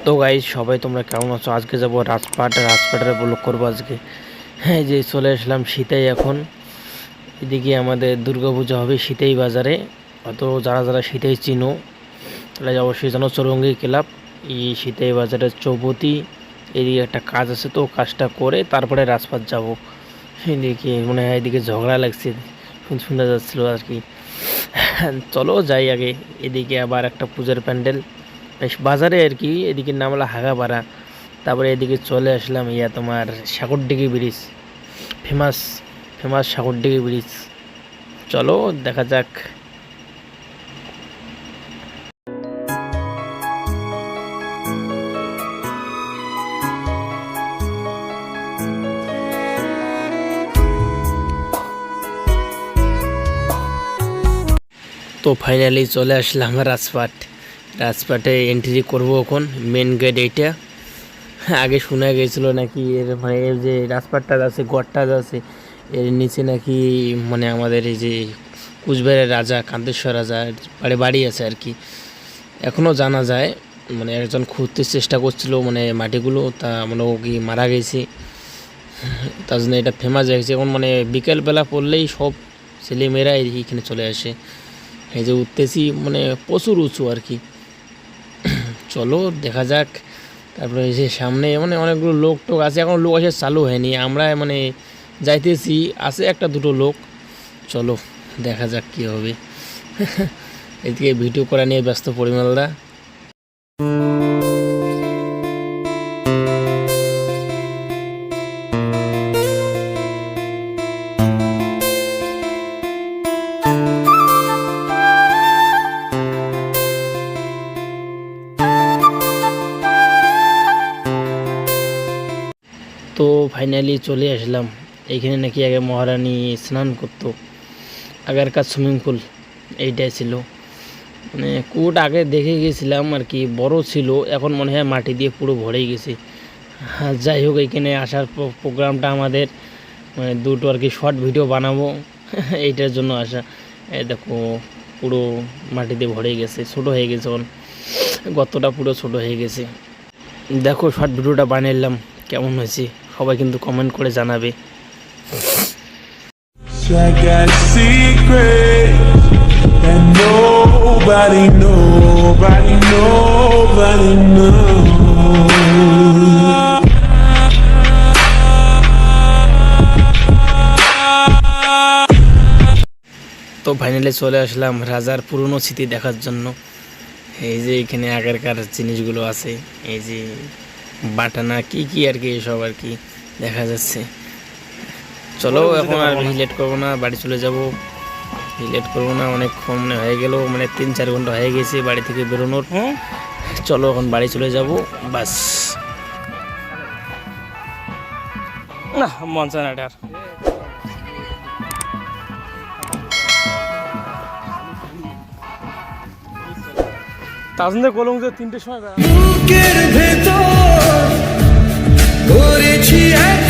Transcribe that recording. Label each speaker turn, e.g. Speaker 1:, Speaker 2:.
Speaker 1: তো গাইজ সবাই তোমরা কেমন আছো? আজকে যাবো রাজপাটের ব্লগ করবো আজকে। হ্যাঁ, যে চলে আসলাম শীতেই। এখন এদিকে আমাদের দুর্গাপূজা হবে শীতেই বাজারে। হয়তো যারা যারা শীতেই চিনো তাহলে অবশ্যই জানো, চৌরঙ্গি ক্লাব এই শীতেই বাজারের চৌপতি। এদিকে একটা কাজ আছে, তো কাজটা করে তারপরে রাজপাট যাব। এদিকে মনে হয় এদিকে ঝগড়া লাগছে, শুনতে যাচ্ছিল আর কি। চলো যাই আগে। এদিকে আবার একটা পূজার প্যান্ডেল বাজারে আর কি, এদিকে নাম হলো হাগাপাড়া। তারপরে এদিকে চলে আসলাম তোমার সাগরডিঘি ব্রিজ, ফেমাস ফেমাস সাগরডিঘি ব্রিজ। চলো দেখা যাক। তো ফাইনালি চলে আসলাম রাজপাটে এন্ট্রি করব এখন। মেন গেট এইটা। আগে শোনা গেছিলো নাকি এর মানে এর যে রাজপাটটা আছে, গড়টা আছে, এর নিচে নাকি মানে আমাদের এই যে কুচবিহারের রাজা কান্তেশ্বর রাজা বাড়ি আছে আর কি। এখনও জানা যায়, মানে একজন খুঁজতে চেষ্টা করছিল মানে মাটিগুলো, তা মানে ও কি মারা গেছে, তার জন্য এটা ফেমাস হয়ে গেছে এখন। মানে বিকেলবেলা পড়লেই সব ছেলেমেয়েরা এইখানে চলে আসে। এই যে উঠতেছি, মানে প্রচুর উঁচু আর কি। চলো দেখা যাক। তারপরে এই যে সামনে মানে অনেকগুলো লোক টোক আছে, এখন লোক আসে চালু হয়নি, আমরা মানে যাইতেছি, আছে একটা দুটো লোক। চলো দেখা যাক কী হবে। এদিকে ভিডিও করা নিয়ে ব্যস্ত পরিমলদা। তো ফাইনালি চলে আসলাম। এইখানে নাকি আগে মহারানী স্নান করতো, আগেরকার সুইমিং পুল এইটাই ছিল। মানে কুট আগে দেখে গেছিলাম আর কি, বড় ছিল, এখন মনে হয় মাটি দিয়ে পুরো ভরেই গেছে। যাই হোক, এইখানে আসার প্রোগ্রামটা আমাদের মানে দুটো আর কি শর্ট ভিডিও বানাবো, এইটার জন্য আসা। এই দেখো পুরো মাটি দিয়ে ভরে গেছে, ছোটো হয়ে গেছে, এখন গর্তটা পুরো ছোটো হয়ে গেছে। দেখো শর্ট ভিডিওটা বানাইলাম, কেমন হয়েছে সবাই কিন্তু কমেন্ট করে জানাবে।
Speaker 2: I got a secret that nobody knows.
Speaker 1: তো ফাইনালি চলে আসলাম রাজার পুরনো স্মৃতি দেখার জন্য। এই যে এখানে আগেরকার জিনিসগুলো আছে, এই যে বাটানা কি কি আর কি, এসব আর কি দেখা যাচ্ছে। চলো এখন আর লেট করবো না, বাড়ি চলে যাব। লেট করবো না, অনেকক্ষণ মানে হয়ে গেল, মানে 3-4 ঘন্টা হয়ে গেছে বাড়ি থেকে বেরোনোর। চলো এখন বাড়ি চলে যাব, বাস।
Speaker 3: না মন চায় না এটা আর। তাজনে কলম যে 3টের সময়
Speaker 2: বুকের ভেতর করেছি এক